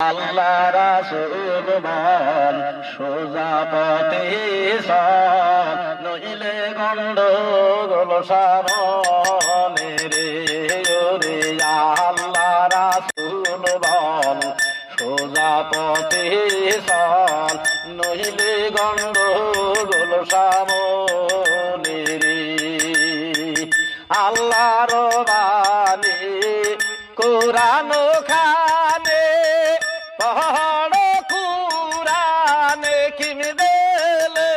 আল্লাহ রাসূল বল সোজা পথে চল, নইলে গন্ডগোল সামনে রে ওরে। আল্লাহ রাসূল বল সোজা পথে চল, নইলে গন্ডগোল সামনে রে। আল্লাহর বাণী কোরআন খানে পড়ো, কুরানে কিমিদেলে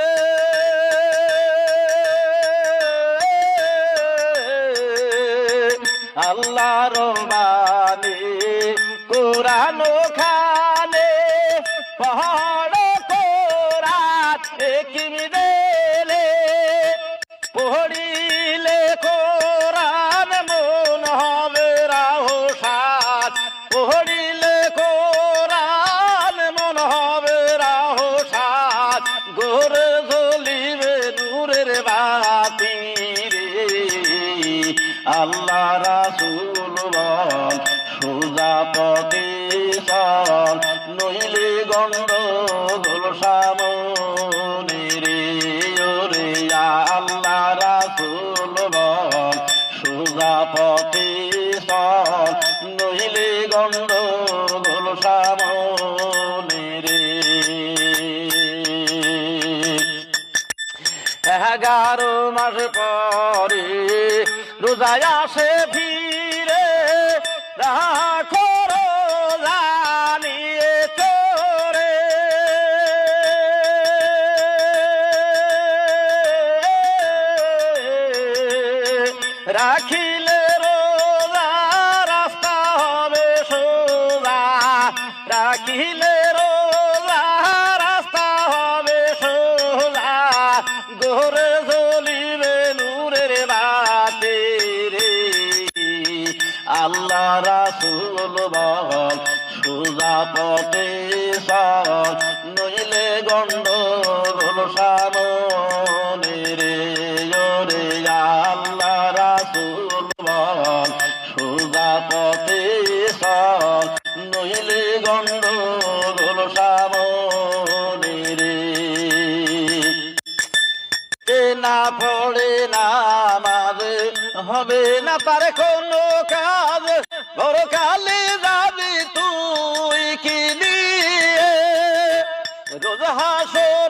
আল্লাহর বাণী কোরআন খানে পড়ো, কোরআনে কিমিদেলে পড়িলে কোরআন মন হবে রাহসাত, পড়িলে কোরআন মন হবে রাহসাত, গোরে জ্বলিবে নূরের বাতি রে। আল্লাহ রাসূল বল সোজা পথে চল, নইলে গন্ডগোল সামনে রে ওরে। আল্লাহ রাসূল বল সোজা পথে চল, নইলে গন্ডগোল সামনে রে। 11 মাস পরে রোজায় আসে ফিরে, রাখো রোজা নিয়ে চোরে। রাখিলে রোজা রাস্তা হবে সোজা, রাখিলে রোজা রাস্তা হবে সোজা, গোরে জ্বলিবে নূরের বাতি রে। আল্লাহ রাসূল বল সোজা পথে চল, নইলে গন্ডগোল সামনে রে ওরে। আল্লাহ রাসূল বল সোজা পথে চল, নইলে গন্ডগোল সামনে রে। না পড়ে নামাজ হবে না তার কোনো কাজ, পরকালে যাবি তুই কি নিয়ে রোজ হাসর